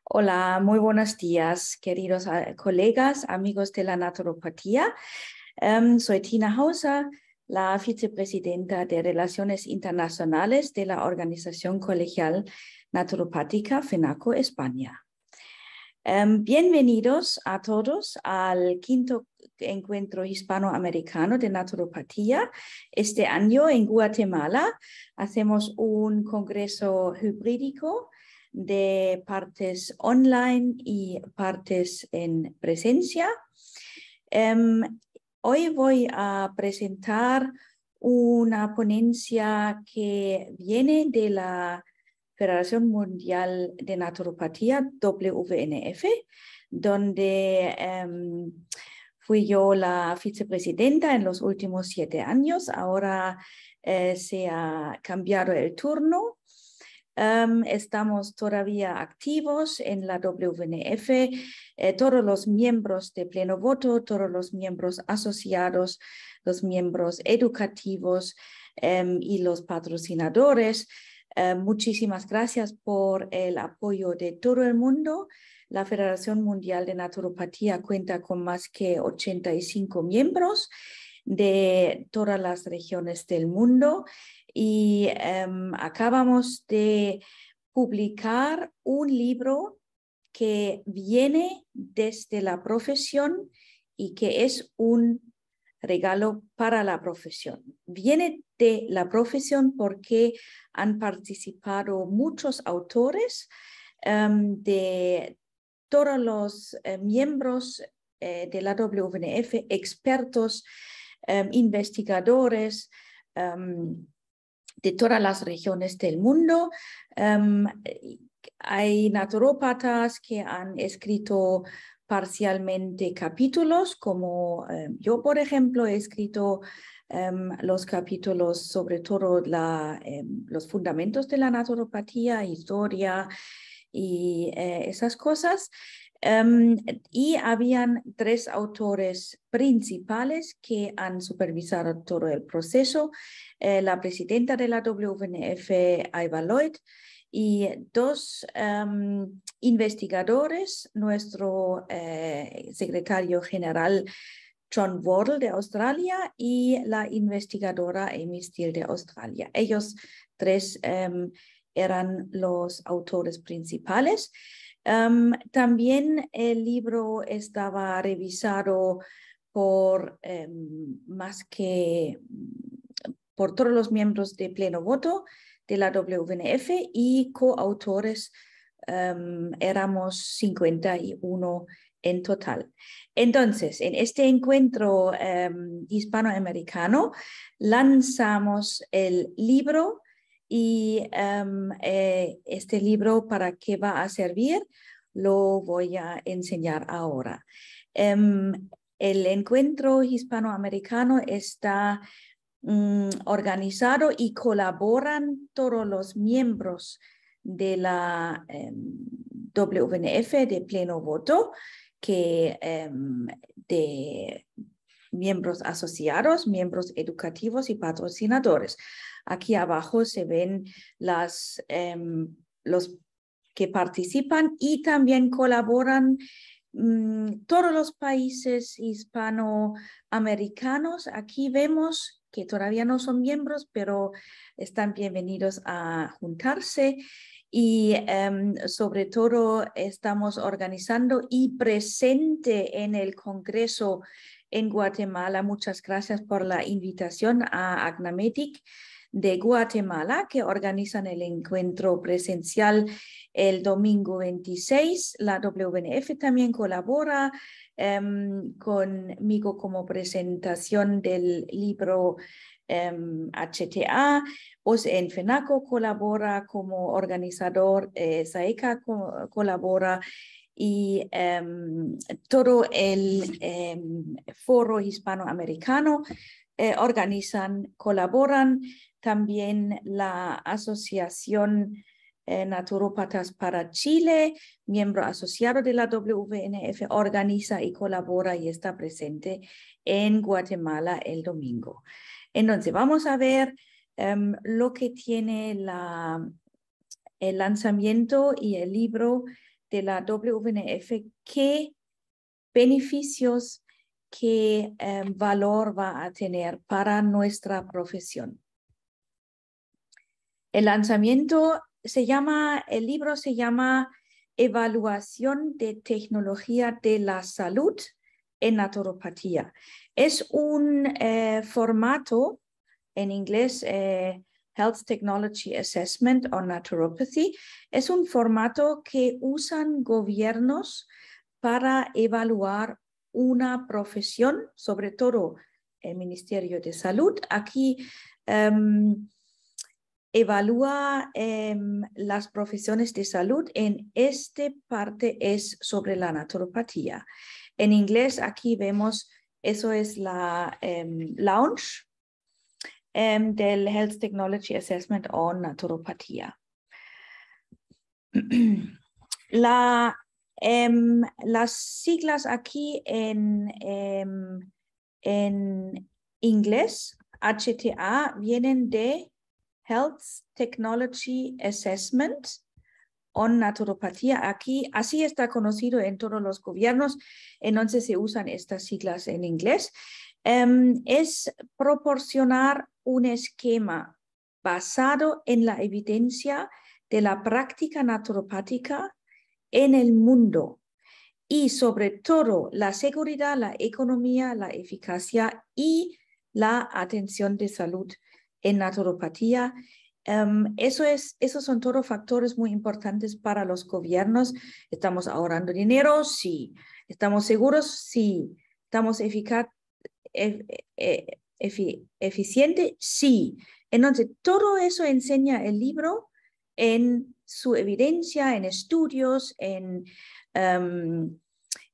Hola, muy buenos días, queridos colegas, amigos de la naturopatía. Soy Tina Hauser, la vicepresidenta de Relaciones Internacionales de la Organización Colegial Naturopática FENACO España. Bienvenidos a todos al quinto encuentro hispanoamericano de naturopatía. Este año en Guatemala hacemos un congreso híbrido de partes online y partes en presencia. Hoy voy a presentar una ponencia que viene de la Federación Mundial de Naturopatía, WNF, donde fui yo la vicepresidenta en los últimos 7 años. Ahora se ha cambiado el turno. Estamos todavía activos en la WNF, todos los miembros de pleno voto, todos los miembros asociados, los miembros educativos y los patrocinadores. Muchísimas gracias por el apoyo de todo el mundo. La Federación Mundial de Naturopatía cuenta con más que 85 miembros de todas las regiones del mundo y acabamos de publicar un libro que viene desde la profesión y que es un regalo para la profesión. Viene de la profesión porque han participado muchos autores de todos los miembros de la WNF, expertos, investigadores de todas las regiones del mundo. Hay naturópatas que han escrito parcialmente capítulos, como yo, por ejemplo, he escrito los capítulos sobre todo los fundamentos de la naturopatía, historia y esas cosas. Y habían 3 autores principales que han supervisado todo el proceso. La presidenta de la WNF, Eva Lloyd, y 2 investigadores, nuestro secretario general John Wardle de Australia y la investigadora Amy Steele de Australia. Ellos 3 eran los autores principales. También el libro estaba revisado por por todos los miembros de pleno voto de la WNF y coautores éramos 51 en total. Entonces, en este encuentro hispanoamericano lanzamos el libro y este libro, ¿para qué va a servir? Lo voy a enseñar ahora. El encuentro hispanoamericano está organizado y colaboran todos los miembros de la WNF de pleno voto, de miembros asociados, miembros educativos y patrocinadores. Aquí abajo se ven los que participan y también colaboran todos los países hispanoamericanos. Aquí vemos que todavía no son miembros, pero están bienvenidos a juntarse. Y sobre todo estamos organizando y presente en el Congreso en Guatemala. Muchas gracias por la invitación a Agnametic de Guatemala, que organizan el encuentro presencial el domingo 26. La WNF también colabora conmigo como presentación del libro HTA. En FENACO colabora como organizador, SAECA colabora y todo el foro hispanoamericano organizan, colaboran. También la Asociación Naturópatas para Chile, miembro asociado de la WNF, organiza y colabora y está presente en Guatemala el domingo. Entonces, vamos a ver lo que tiene el lanzamiento y el libro de la WNF, qué beneficios, qué valor va a tener para nuestra profesión. El lanzamiento el libro se llama Evaluación de Tecnología de la Salud en Naturopatía. Es un formato en inglés, Health Technology Assessment on Naturopathy. Es un formato que usan gobiernos para evaluar una profesión, sobre todo el Ministerio de Salud. Aquí evalúa las profesiones de salud. En esta parte es sobre la naturopatía. En inglés aquí vemos, eso es la launch del Health Technology Assessment on Naturopatía. Las siglas aquí en inglés, HTA, vienen de Health Technology Assessment on Naturopatía. Aquí, así está conocido en todos los gobiernos, entonces se usan estas siglas en inglés. Es proporcionar un esquema basado en la evidencia de la práctica naturopática en el mundo y sobre todo la seguridad, la economía, la eficacia y la atención de salud en naturopatía. Esos son todos factores muy importantes para los gobiernos. ¿Estamos ahorrando dinero? Sí. ¿Estamos seguros? Sí. ¿Estamos eficiente? Sí. Entonces, todo eso enseña el libro en su evidencia, en estudios,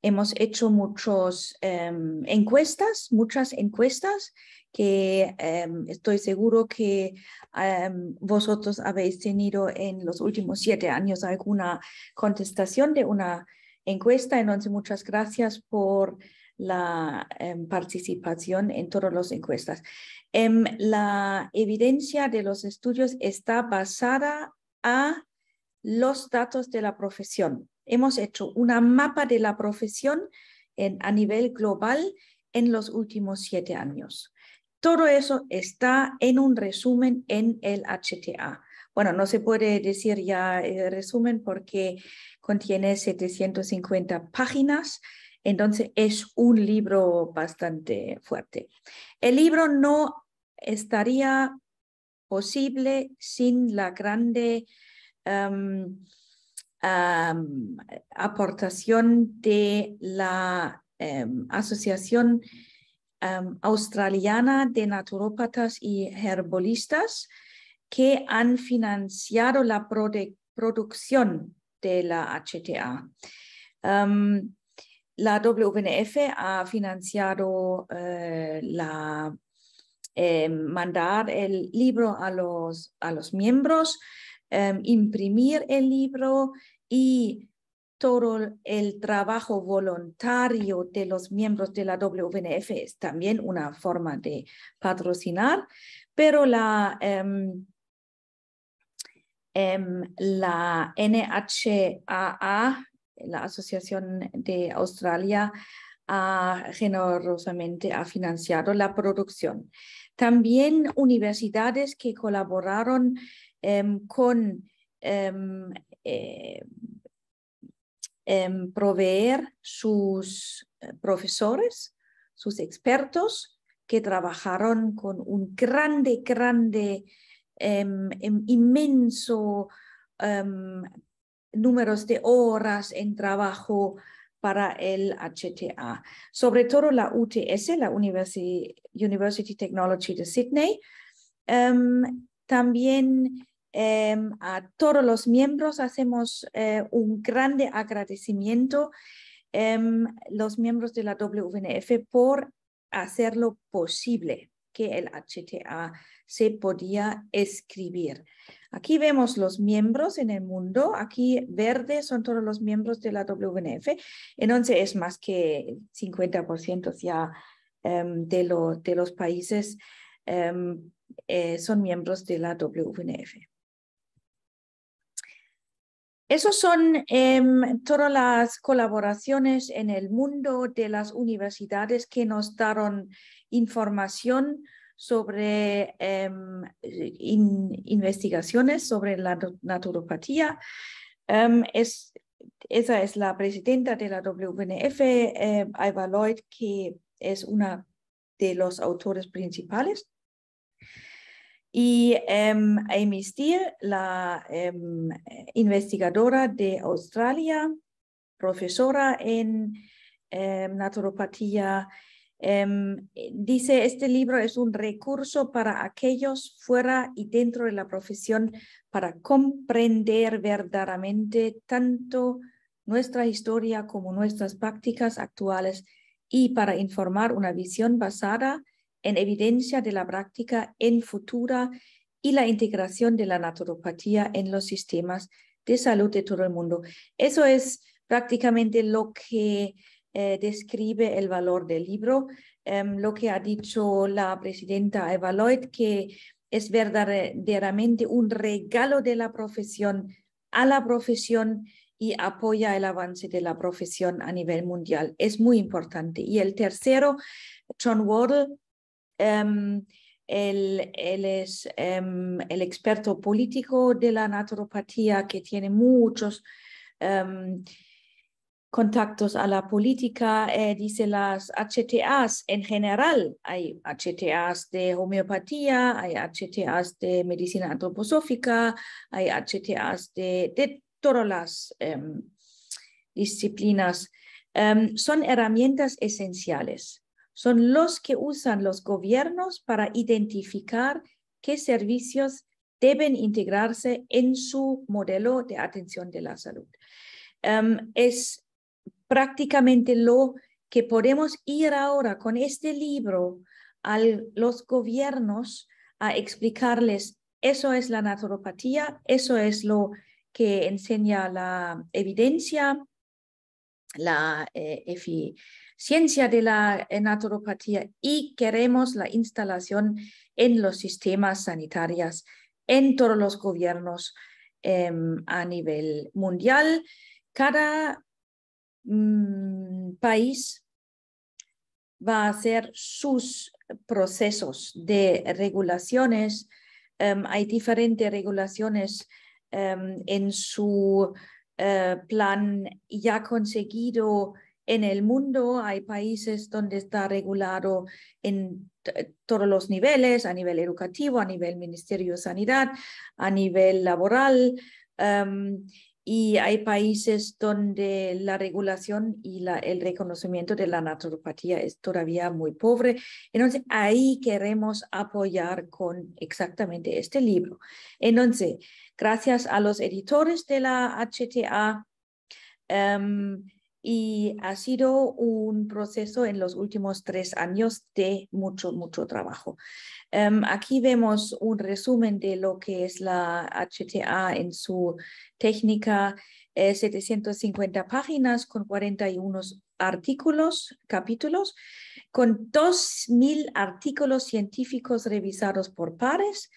hemos hecho muchas encuestas que estoy seguro que vosotros habéis tenido en los últimos 7 años alguna contestación de una encuesta. Entonces, muchas gracias por la participación en todas las encuestas. La evidencia de los estudios está basada a los datos de la profesión. Hemos hecho una mapa de la profesión a nivel global en los últimos 7 años. Todo eso está en un resumen en el HTA. Bueno, no se puede decir ya el resumen porque contiene 750 páginas, entonces es un libro bastante fuerte. El libro no estaría posible sin la grande aportación de la Asociación Australiana de Naturópatas y Herbolistas, que han financiado la producción de la HTA. La WNF ha financiado mandar el libro a los miembros, imprimir el libro y todo el trabajo voluntario de los miembros de la WNF es también una forma de patrocinar, pero la NHAA, la Asociación de Australia, generosamente ha financiado la producción. También universidades que colaboraron con proveer sus profesores, sus expertos, que trabajaron con un inmenso números de horas en trabajo para el HTA. Sobre todo la UTS, la University Technology de Sydney. También a todos los miembros hacemos un grande agradecimiento, los miembros de la WNF, por hacerlo posible que el HTA se podía escribir. Aquí vemos los miembros en el mundo. Aquí verde son todos los miembros de la WNF. Entonces es más que 50% ya de los países son miembros de la WNF. Esos son todas las colaboraciones en el mundo de las universidades que nos dieron información sobre investigaciones sobre la naturopatía. Esa es la presidenta de la WNF, Eva Lloyd, que es una de los autores principales. Y Amy Steele, la investigadora de Australia, profesora en naturopatía, dice: este libro es un recurso para aquellos fuera y dentro de la profesión para comprender verdaderamente tanto nuestra historia como nuestras prácticas actuales y para informar una visión basada en evidencia de la práctica en futura y la integración de la naturopatía en los sistemas de salud de todo el mundo. Eso es prácticamente lo que describe el valor del libro, lo que ha dicho la presidenta Eva Lloyd, que es verdaderamente un regalo de la profesión a la profesión y apoya el avance de la profesión a nivel mundial. Es muy importante. Y el tercero, John Wardle, él es el experto político de la naturopatía, que tiene muchos contactos a la política. Dice: las HTAs en general, hay HTAs de homeopatía, hay HTAs de medicina antroposófica, hay HTAs de todas las disciplinas. Son herramientas esenciales. Son los que usan los gobiernos para identificar qué servicios deben integrarse en su modelo de atención de la salud. Es prácticamente lo que podemos ir ahora con este libro a los gobiernos a explicarles: eso es la naturopatía, eso es lo que enseña la evidencia, la eficiencia de la naturopatía, y queremos la instalación en los sistemas sanitarios, en todos los gobiernos a nivel mundial. Cada país va a hacer sus procesos de regulaciones. Hay diferentes regulaciones en su plan ya conseguido en el mundo. Hay países donde está regulado en todos los niveles: a nivel educativo, a nivel Ministerio de Sanidad, a nivel laboral. Y hay países donde la regulación y el reconocimiento de la naturopatía es todavía muy pobre. Entonces, ahí queremos apoyar con exactamente este libro. Entonces, gracias a los editores de la HTA, y ha sido un proceso en los últimos 3 años de mucho trabajo. Aquí vemos un resumen de lo que es la HTA en su técnica: 750 páginas con 41 capítulos, con 2000 artículos científicos revisados por pares,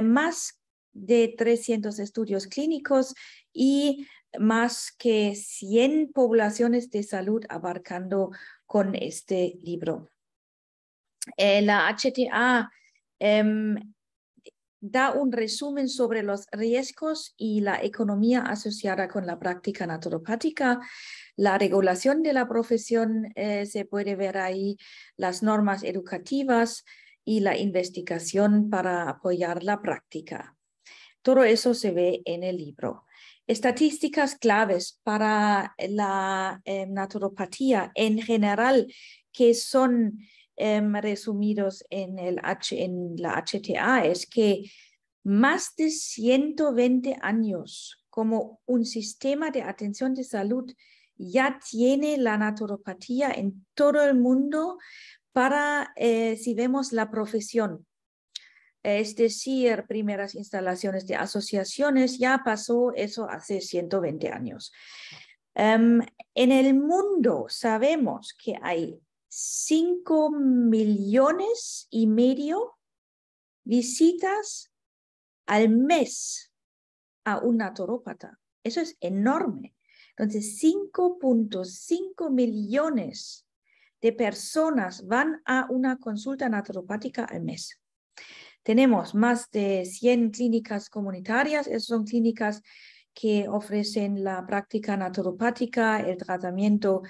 más de 300 estudios clínicos y más que 100 poblaciones de salud abarcando con este libro. La HTA da un resumen sobre los riesgos y la economía asociada con la práctica naturopática, la regulación de la profesión, se puede ver ahí, las normas educativas y la investigación para apoyar la práctica. Todo eso se ve en el libro. Estadísticas claves para la naturopatía en general, que son resumidos en la HTA, es que más de 120 años como un sistema de atención de salud ya tiene la naturopatía en todo el mundo para, si vemos la profesión, es decir, primeras instalaciones de asociaciones, ya pasó eso hace 120 años. En el mundo sabemos que hay 5,5 millones visitas al mes a un naturópata Eso es enorme. Entonces, 5.5 millones de personas van a una consulta naturopática al mes. Tenemos más de 100 clínicas comunitarias. Esas son clínicas que ofrecen la práctica naturopática, el tratamiento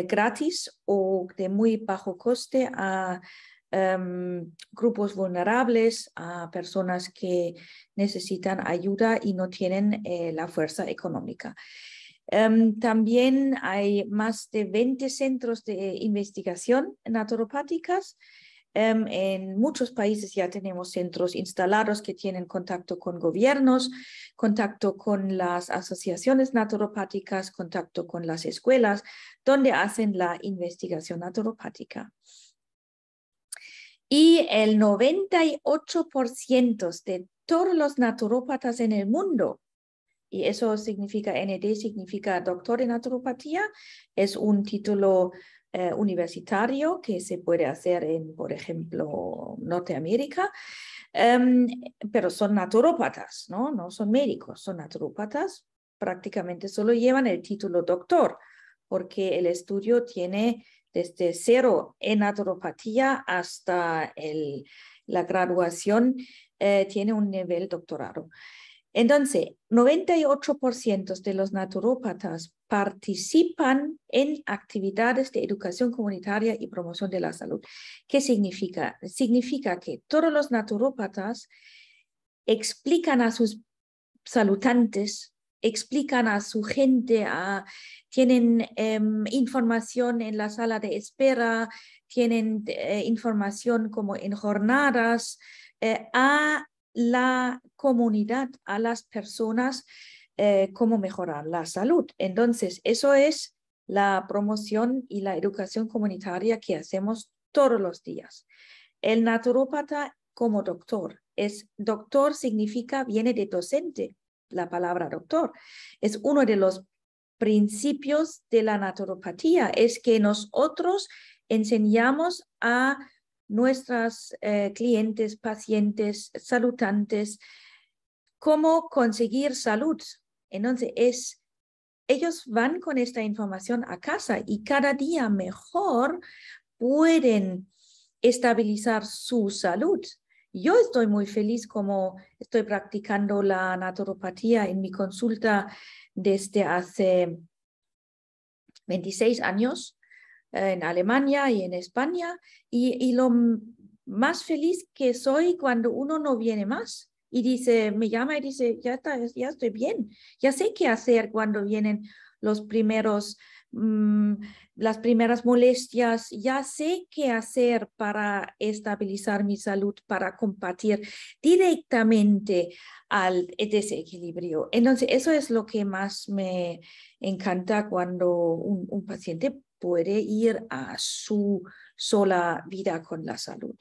gratis o de muy bajo coste a grupos vulnerables, a personas que necesitan ayuda y no tienen la fuerza económica. También hay más de 20 centros de investigación naturopáticas. En muchos países ya tenemos centros instalados que tienen contacto con gobiernos, contacto con las asociaciones naturopáticas, contacto con las escuelas, donde hacen la investigación naturopática. Y el 98% de todos los naturópatas en el mundo, y eso significa, ND significa doctor en naturopatía, es un título universitario que se puede hacer en, por ejemplo, Norteamérica, pero son naturópatas, ¿no? No son médicos, son naturópatas, prácticamente solo llevan el título doctor, porque el estudio tiene desde 0 en naturopatía hasta la graduación, tiene un nivel doctorado. Entonces, 98% de los naturópatas participan en actividades de educación comunitaria y promoción de la salud. ¿Qué significa? Significa que todos los naturópatas explican a sus saludantes, explican a su gente, tienen información en la sala de espera, tienen información como en jornadas, a la comunidad, a las personas, cómo mejorar la salud. Entonces, eso es la promoción y la educación comunitaria que hacemos todos los días. El naturópata como doctor. Doctor significa, viene de docente, la palabra doctor. Es uno de los principios de la naturopatía, es que nosotros enseñamos a nuestros clientes, pacientes, saludantes, cómo conseguir salud. Entonces, ellos van con esta información a casa y cada día mejor pueden estabilizar su salud. Yo estoy muy feliz como estoy practicando la naturopatía en mi consulta desde hace 26 años en Alemania y en España, y lo más feliz que soy cuando uno no viene más y dice, me llama y dice, ya estoy bien, ya sé qué hacer cuando vienen los primeros las primeras molestias, ya sé qué hacer para estabilizar mi salud, para combatir directamente al desequilibrio. Entonces, eso es lo que más me encanta cuando un paciente puede ir a su sola vida con la salud.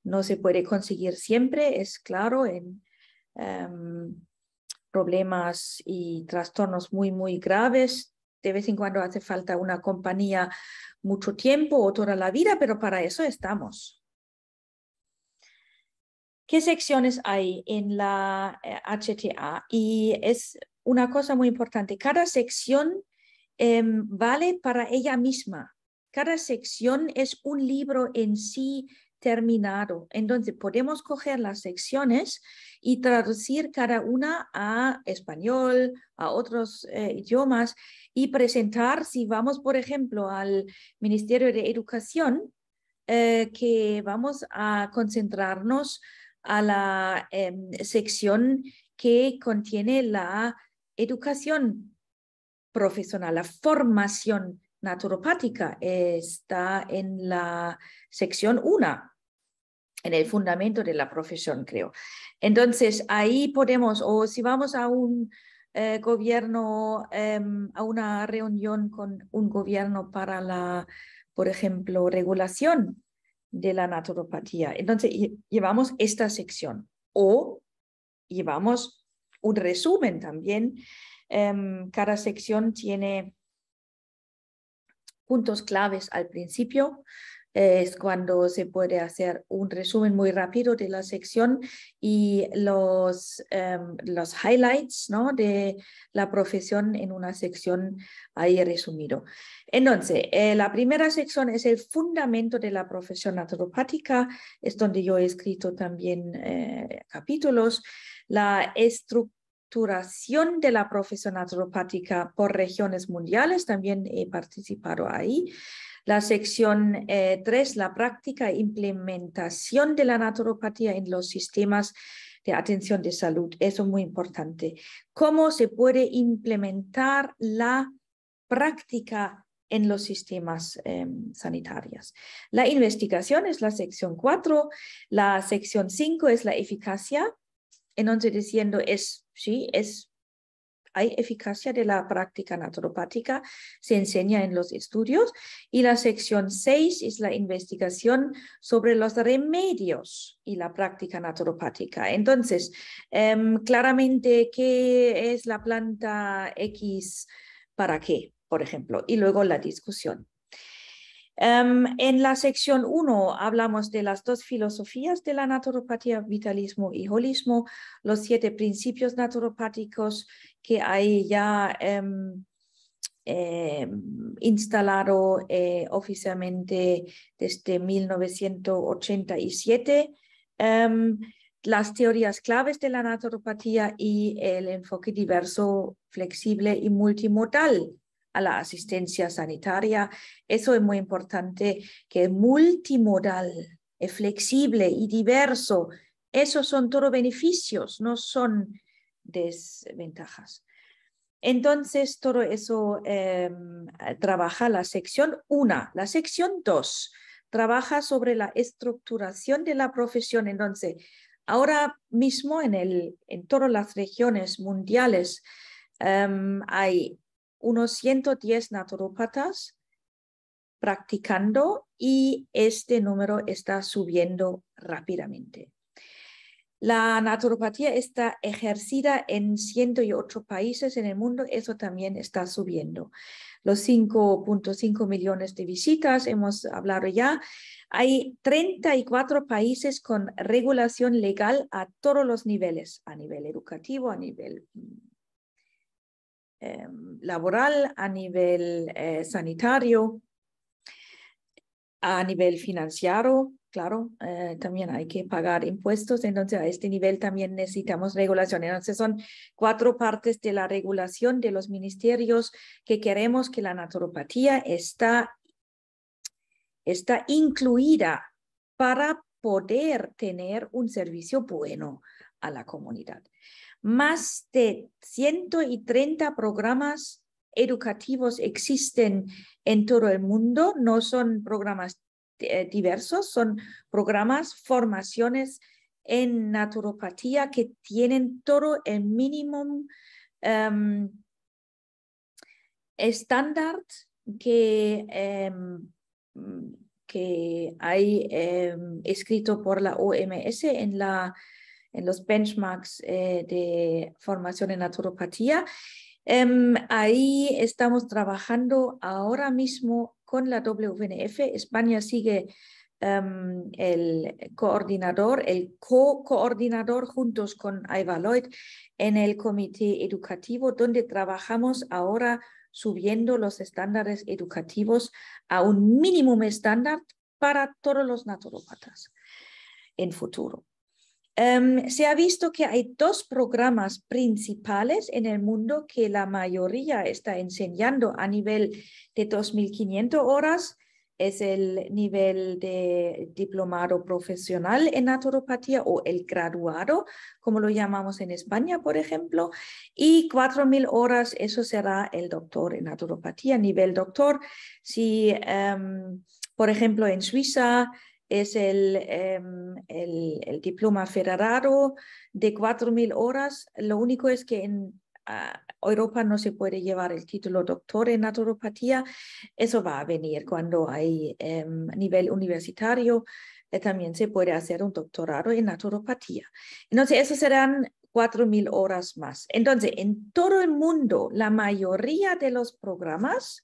No se puede conseguir siempre, es claro, en problemas y trastornos muy, muy graves. De vez en cuando hace falta una compañía mucho tiempo o toda la vida, pero para eso estamos. ¿Qué secciones hay en la HTA? Y es una cosa muy importante. Cada sección vale para ella misma. Cada sección es un libro en sí terminado. Entonces podemos coger las secciones y traducir cada una a español, a otros idiomas y presentar, si vamos, por ejemplo, al Ministerio de Educación, que vamos a concentrarnos a la sección que contiene la educación profesional, la formación naturopática está en la sección 1, en el fundamento de la profesión, creo. Entonces, ahí podemos, o si vamos a un gobierno, a una reunión con un gobierno para la, por ejemplo, regulación de la naturopatía, entonces llevamos esta sección o llevamos un resumen también. Cada sección tiene puntos claves al principio, Es cuando se puede hacer un resumen muy rápido de la sección y los highlights, ¿no?, de la profesión en una sección ahí resumido. Entonces, la primera sección es el fundamento de la profesión naturopática, es donde yo he escrito también capítulos. La estructuración de la profesión naturopática por regiones mundiales, también he participado ahí. La sección 3, la práctica e implementación de la naturopatía en los sistemas de atención de salud. Eso es muy importante. ¿Cómo se puede implementar la práctica en los sistemas sanitarios? La investigación es la sección 4. La sección 5 es la eficacia. Entonces, diciendo, hay eficacia de la práctica naturopática, se enseña en los estudios. Y la sección 6 es la investigación sobre los remedios y la práctica naturopática. Entonces, claramente, ¿qué es la planta X para qué, por ejemplo? Y luego la discusión. En la sección 1 hablamos de las dos filosofías de la naturopatía, vitalismo y holismo, los 7 principios naturopáticos que hay ya instalado oficialmente desde 1987, las teorías claves de la naturopatía y el enfoque diverso, flexible y multimodal a la asistencia sanitaria. Eso es muy importante, que es multimodal, es flexible y diverso. Esos son todos beneficios, no son desventajas. Entonces, todo eso trabaja la sección 1. La sección 2 trabaja sobre la estructuración de la profesión. Entonces, ahora mismo en todas las regiones mundiales hay unos 110 naturópatas practicando y este número está subiendo rápidamente. La naturopatía está ejercida en 108 países en el mundo, eso también está subiendo. Los 5.5 millones de visitas, hemos hablado ya. Hay 34 países con regulación legal a todos los niveles, a nivel educativo, a nivel laboral, a nivel sanitario, a nivel financiero. Claro, también hay que pagar impuestos, entonces a este nivel también necesitamos regulación. Entonces son 4 partes de la regulación de los ministerios que queremos que la naturopatía está incluida para poder tener un servicio bueno a la comunidad. Más de 130 programas educativos existen en todo el mundo, no son programas diversos, son programas, formaciones en naturopatía que tienen todo el mínimo estándar que hay escrito por la OMS en los benchmarks de formación en naturopatía. Ahí estamos trabajando ahora mismo con la WNF. España sigue el co-coordinador juntos con Ivaloid en el comité educativo, donde trabajamos ahora subiendo los estándares educativos a un mínimo estándar para todos los naturópatas en futuro. Se ha visto que hay 2 programas principales en el mundo que la mayoría está enseñando a nivel de 2.500 horas. Es el nivel de diplomado profesional en naturopatía o el graduado, como lo llamamos en España, por ejemplo, y 4.000 horas, eso será el doctor en naturopatía, nivel doctor. Si, por ejemplo, en Suiza es el diploma federado de 4.000 horas. Lo único es que en Europa no se puede llevar el título doctor en naturopatía. Eso va a venir cuando hay nivel universitario. También se puede hacer un doctorado en naturopatía. Entonces, eso serán 4.000 horas más. Entonces, en todo el mundo, la mayoría de los programas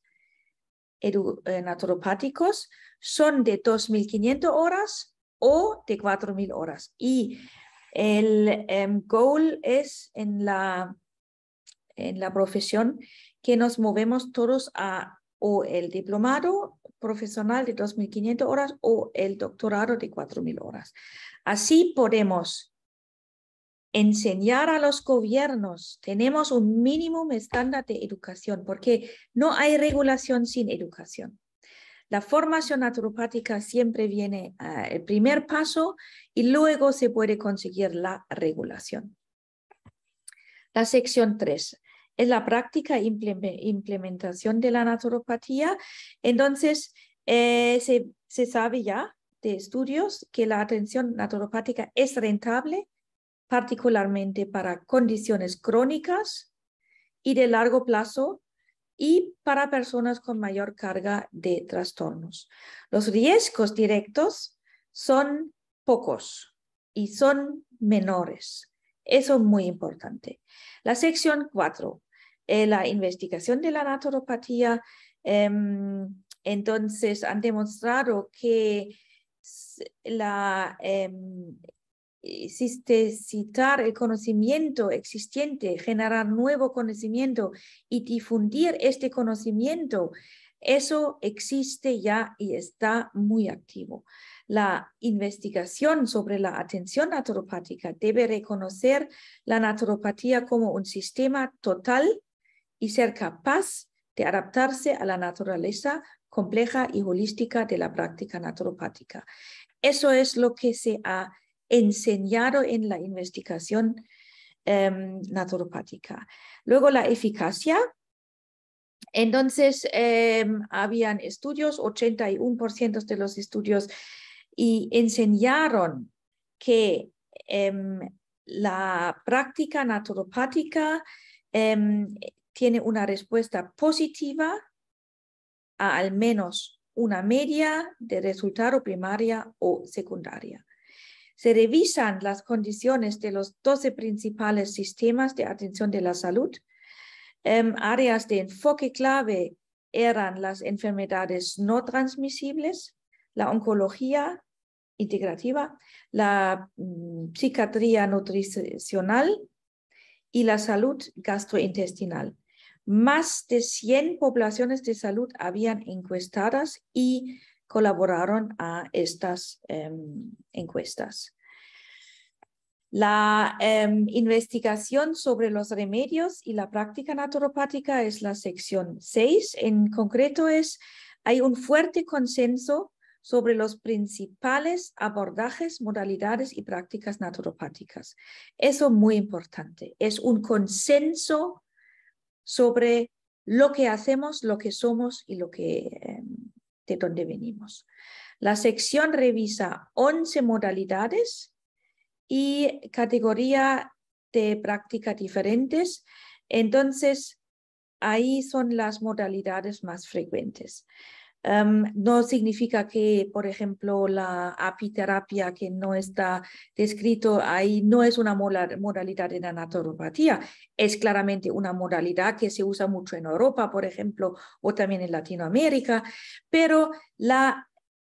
naturopáticos son de 2.500 horas o de 4.000 horas. Y el goal es en la profesión que nos movemos todos a o el diplomado profesional de 2.500 horas o el doctorado de 4.000 horas. Así podemos enseñar a los gobiernos, tenemos un mínimo estándar de educación, porque no hay regulación sin educación. La formación naturopática siempre viene el primer paso y luego se puede conseguir la regulación. La sección 3 es la práctica e implementación de la naturopatía. Entonces, se sabe ya de estudios que la atención naturopática es rentable, particularmente para condiciones crónicas y de largo plazo y para personas con mayor carga de trastornos. Los riesgos directos son pocos y son menores. Eso es muy importante. La sección 4, la investigación de la naturopatía. Entonces, han demostrado que citar el conocimiento existente, generar nuevo conocimiento y difundir este conocimiento, eso existe ya y está muy activo. La investigación sobre la atención naturopática debe reconocer la naturopatía como un sistema total y ser capaz de adaptarse a la naturaleza compleja y holística de la práctica naturopática. Eso es lo que se ha enseñado en la investigación naturopática. Luego la eficacia. Entonces, habían estudios, 81% de los estudios, y enseñaron que la práctica naturopática tiene una respuesta positiva a al menos una media de resultado primaria o secundaria. Se revisan las condiciones de los 12 principales sistemas de atención de la salud. Áreas de enfoque clave eran las enfermedades no transmisibles, la oncología integrativa, la psiquiatría nutricional y la salud gastrointestinal. Más de 100 poblaciones de salud habían encuestadas y colaboraron a estas encuestas. La investigación sobre los remedios y la práctica naturopática es la sección 6. En concreto, hay un fuerte consenso sobre los principales abordajes, modalidades y prácticas naturopáticas. Eso es muy importante. Es un consenso sobre lo que hacemos, lo que somos y de dónde venimos. La sección revisa 11 modalidades y categoría de prácticas diferentes. Entonces, ahí son las modalidades más frecuentes. No significa que, por ejemplo, la apiterapia, que no está descrito ahí, no es una modalidad de la naturopatía. Es claramente una modalidad que se usa mucho en Europa, por ejemplo, o también en Latinoamérica, pero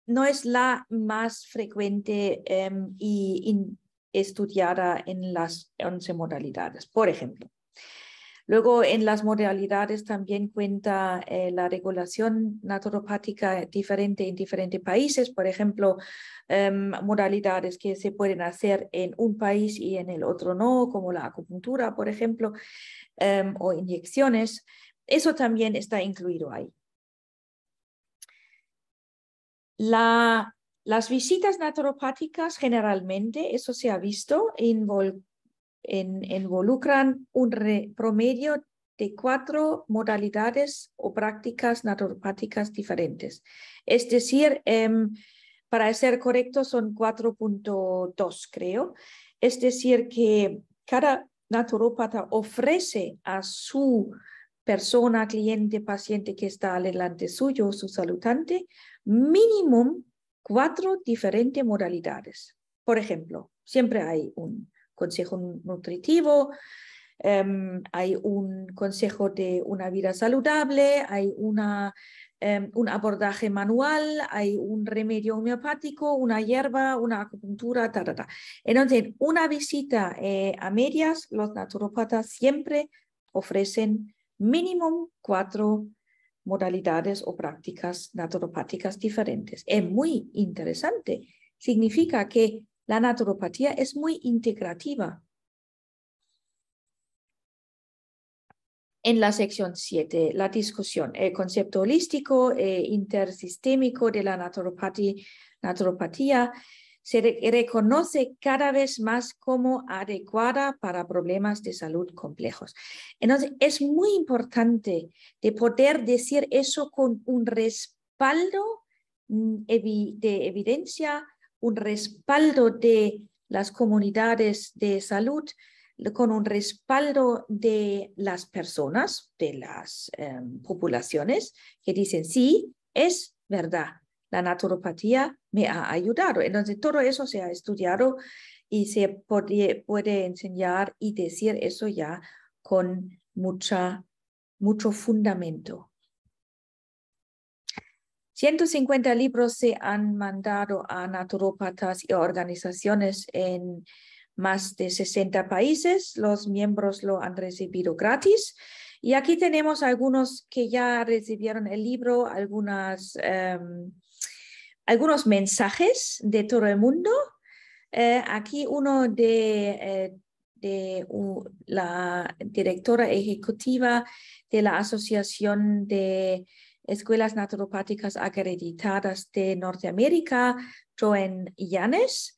no es la más frecuente y estudiada en las 11 modalidades, por ejemplo. Luego, en las modalidades también cuenta la regulación naturopática diferente en diferentes países. Por ejemplo, modalidades que se pueden hacer en un país y en el otro no, como la acupuntura, por ejemplo, o inyecciones. Eso también está incluido ahí. Las visitas naturopáticas generalmente, eso se ha visto, involucran un promedio de 4 modalidades o prácticas naturopáticas diferentes. Es decir, para ser correcto son 4.2, creo. Es decir, que cada naturópata ofrece a su persona, cliente, paciente que está delante suyo, su saludante, mínimo 4 diferentes modalidades. Por ejemplo, siempre hay un consejo nutritivo, Hay un consejo de una vida saludable, hay un abordaje manual, hay un remedio homeopático, una hierba, una acupuntura, Entonces, una visita a medias, los naturópatas siempre ofrecen mínimo 4 modalidades o prácticas naturopáticas diferentes. Es muy interesante. Significa que la naturopatía es muy integrativa. En la sección 7, la discusión, el concepto holístico e intersistémico de la naturopatía se reconoce cada vez más como adecuada para problemas de salud complejos. Entonces, es muy importante de poder decir eso con un respaldo de evidencia, un respaldo de las comunidades de salud, con un respaldo de las personas, de las poblaciones, que dicen, sí, es verdad, la naturopatía me ha ayudado. Entonces, todo eso se ha estudiado y se puede enseñar y decir eso ya con mucho fundamento. 150 libros se han mandado a naturópatas y organizaciones en más de 60 países. Los miembros lo han recibido gratis. Y aquí tenemos algunos que ya recibieron el libro, algunos mensajes de todo el mundo. Aquí uno de la directora ejecutiva de la Asociación de Escuelas Naturopáticas Acreditadas de Norteamérica, Joan Yanes.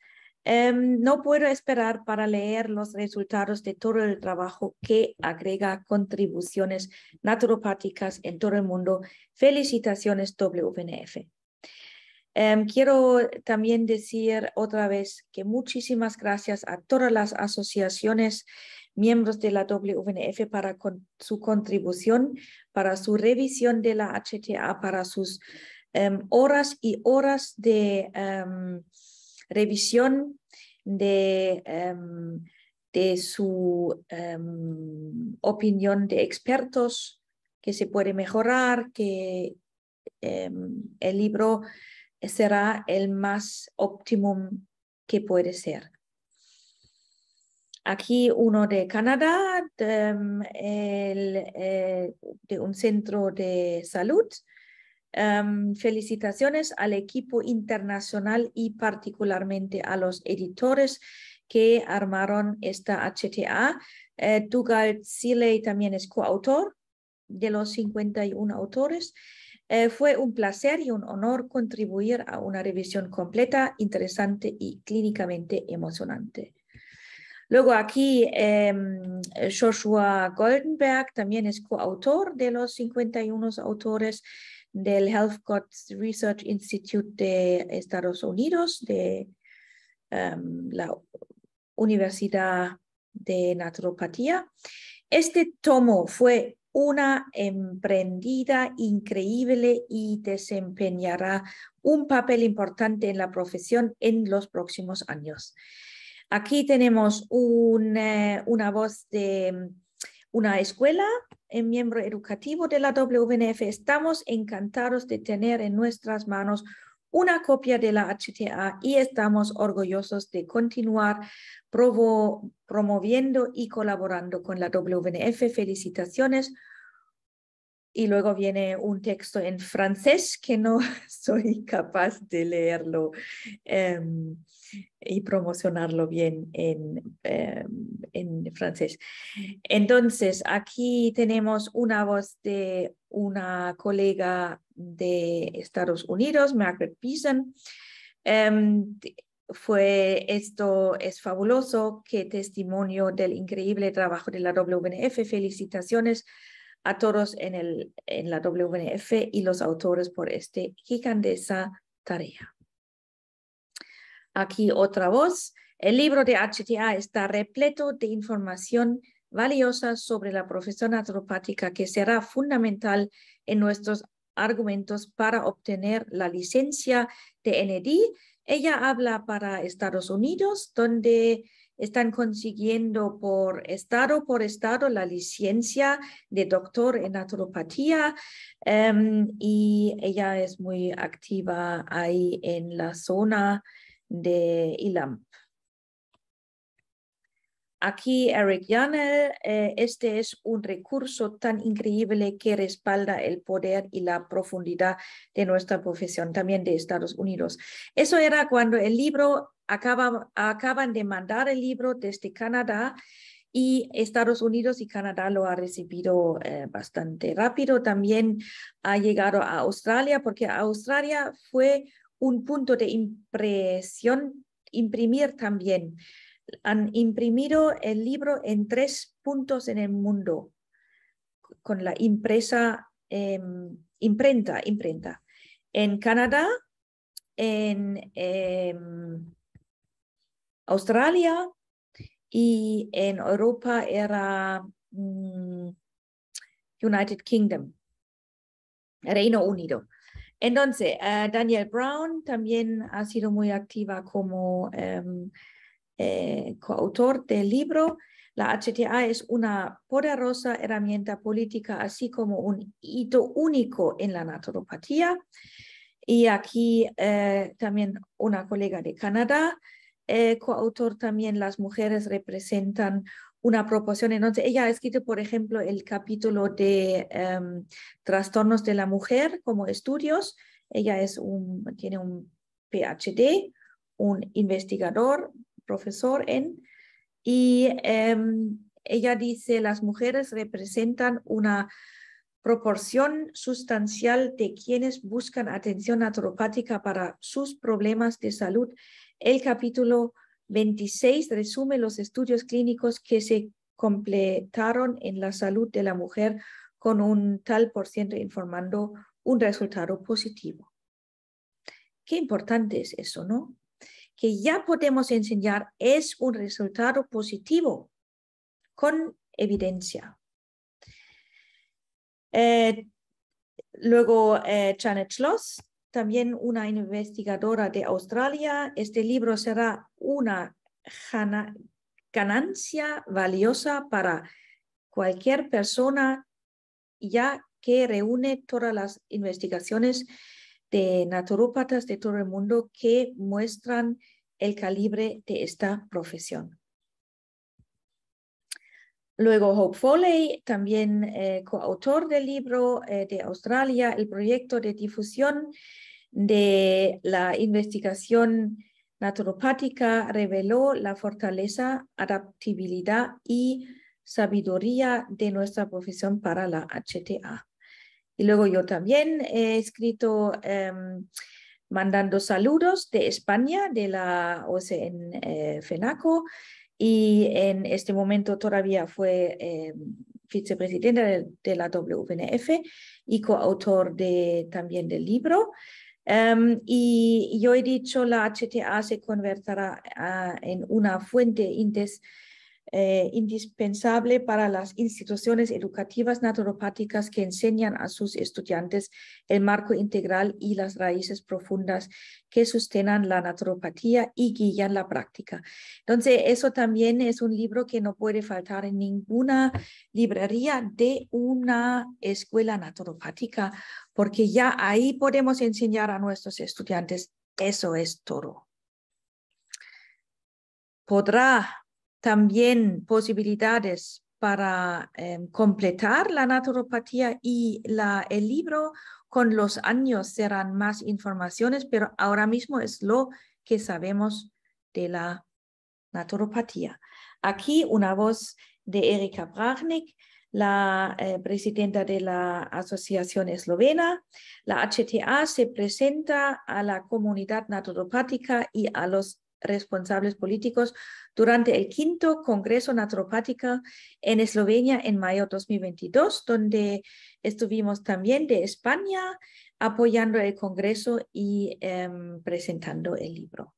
No puedo esperar para leer los resultados de todo el trabajo que agrega contribuciones naturopáticas en todo el mundo. Felicitaciones, WNF. Quiero también decir otra vez que muchísimas gracias a todas las asociaciones, miembros de la WNF para su contribución, para su revisión de la HTA, para sus horas y horas de revisión de su opinión de expertos, que se puede mejorar, que el libro será el más óptimo que puede ser. Aquí uno de Canadá, de un centro de salud. Felicitaciones al equipo internacional y particularmente a los editores que armaron esta HTA. Dougal Seeley también es coautor de los 51 autores. Fue un placer y un honor contribuir a una revisión completa, interesante y clínicamente emocionante. Luego aquí Joshua Goldenberg también es coautor de los 51 autores del Health Costs Research Institute de Estados Unidos, de la Universidad de Naturopatía. Este tomo fue una emprendida increíble y desempeñará un papel importante en la profesión en los próximos años. Aquí tenemos una voz de una escuela, miembro educativo de la WNF. Estamos encantados de tener en nuestras manos una copia de la HTA y estamos orgullosos de continuar promoviendo y colaborando con la WNF. Felicitaciones. Y luego viene un texto en francés que no soy capaz de leerlo y promocionarlo bien en francés. Entonces, aquí tenemos una voz de una colega de Estados Unidos, Margaret Beeson. Esto es fabuloso, qué testimonio del increíble trabajo de la WNF. Felicitaciones a todos en la WNF y los autores por esta gigantesca tarea. Aquí otra voz. El libro de HTA está repleto de información valiosa sobre la profesión naturopática que será fundamental en nuestros argumentos para obtener la licencia de ND. Ella habla para Estados Unidos, donde están consiguiendo por estado la licencia de doctor en naturopatía y ella es muy activa ahí en la zona de Ilamp. Aquí Eric Janel, este es un recurso tan increíble que respalda el poder y la profundidad de nuestra profesión, también de Estados Unidos. Eso era cuando el libro, acaban de mandar el libro desde Canadá y Estados Unidos y Canadá lo ha recibido bastante rápido. También ha llegado a Australia, porque Australia fue un punto de impresión, imprimir también. Han imprimido el libro en 3 puntos en el mundo con la imprenta. En Canadá, en Australia y en Europa era United Kingdom, Reino Unido. Entonces, Danielle Brown también ha sido muy activa como coautor del libro. La HTA es una poderosa herramienta política, así como un hito único en la naturopatía. Y aquí también una colega de Canadá, coautor también, las mujeres representan una proporción. Entonces, ella ha escrito, por ejemplo, el capítulo de trastornos de la mujer como estudios. Ella tiene un PhD, un investigador, profesor y ella dice, las mujeres representan una proporción sustancial de quienes buscan atención naturopática para sus problemas de salud. El capítulo 26 resume los estudios clínicos que se completaron en la salud de la mujer con un tal por ciento informando un resultado positivo. Qué importante es eso, ¿no? Que ya podemos enseñar es un resultado positivo con evidencia. Luego, Janet Schloss, también una investigadora de Australia. Este libro será una ganancia valiosa para cualquier persona, ya que reúne todas las investigaciones de naturópatas de todo el mundo que muestran el calibre de esta profesión. Luego Hope Foley, también coautor del libro de Australia, el proyecto de difusión de la investigación naturopática reveló la fortaleza, adaptabilidad y sabiduría de nuestra profesión para la HTA. Y luego yo también he escrito mandando saludos de España, de la OCN FENACO, y en este momento todavía fue vicepresidenta de la WNF y coautor también del libro. Y yo he dicho, la HTA se convertirá en una fuente indispensable para las instituciones educativas naturopáticas que enseñan a sus estudiantes el marco integral y las raíces profundas que sostenan la naturopatía y guían la práctica. Entonces, eso también es un libro que no puede faltar en ninguna librería de una escuela naturopática, porque ya ahí podemos enseñar a nuestros estudiantes, eso es todo. Podrá también posibilidades para completar la naturopatía y el libro con los años serán más informaciones, pero ahora mismo es lo que sabemos de la naturopatía. Aquí una voz de Erika Brachnik, la presidenta de la Asociación Eslovena. La HTA se presenta a la comunidad naturopática y a los responsables políticos durante el 5º Congreso Naturopático en Eslovenia en mayo 2022, donde estuvimos también de España apoyando el Congreso y presentando el libro.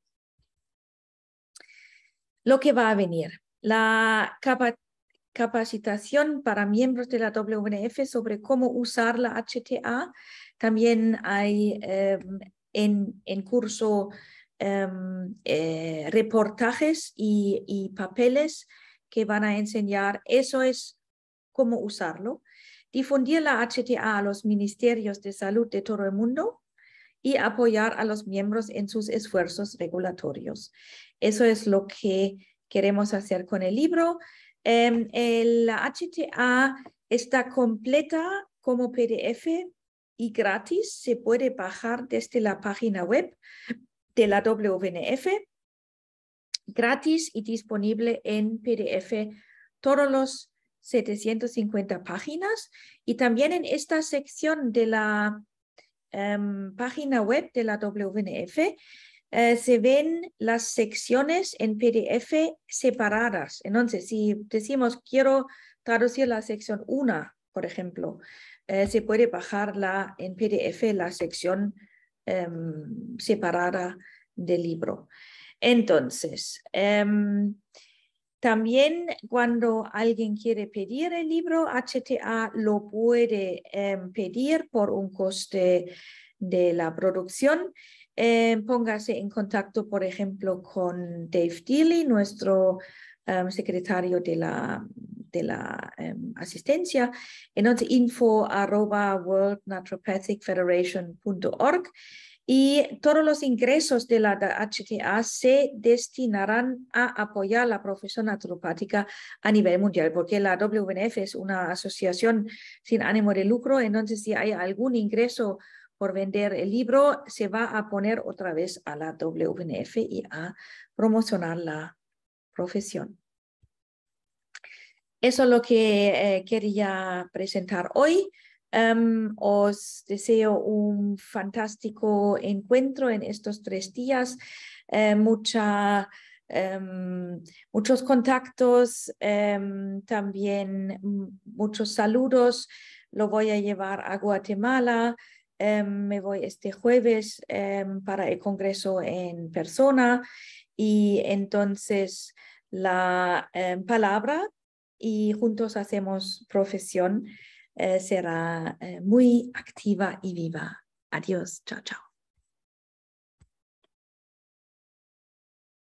Lo que va a venir, la capacitación para miembros de la WNF sobre cómo usar la HTA. También hay en curso reportajes y papeles que van a enseñar. Eso es cómo usarlo. Difundir la HTA a los ministerios de salud de todo el mundo y apoyar a los miembros en sus esfuerzos regulatorios. Eso es lo que queremos hacer con el libro. La HTA está completa como PDF y gratis. Se puede bajar desde la página web de la WNF, gratis y disponible en PDF todos los 750 páginas. Y también en esta sección de la página web de la WNF se ven las secciones en PDF separadas. Entonces, si decimos quiero traducir la sección 1, por ejemplo, se puede bajarla en PDF la sección separada del libro. Entonces, también cuando alguien quiere pedir el libro HTA, lo puede pedir por un coste de la producción. Póngase en contacto, por ejemplo, con Dave Dealey, nuestro secretario de la asistencia. Entonces, info@worldnaturopathicfederation.org. Y todos los ingresos de la HTA se destinarán a apoyar la profesión naturopática a nivel mundial, porque la WNF es una asociación sin ánimo de lucro. Entonces, si hay algún ingreso por vender el libro, se va a poner otra vez a la WNF y a promocionar la profesión. Eso es lo que quería presentar hoy. Os deseo un fantástico encuentro en estos 3 días. Muchos contactos, también muchos saludos. Lo voy a llevar a Guatemala. Me voy este jueves para el congreso en persona, y entonces la palabra y juntos hacemos profesión será muy activa y viva. Adiós, chao, chao.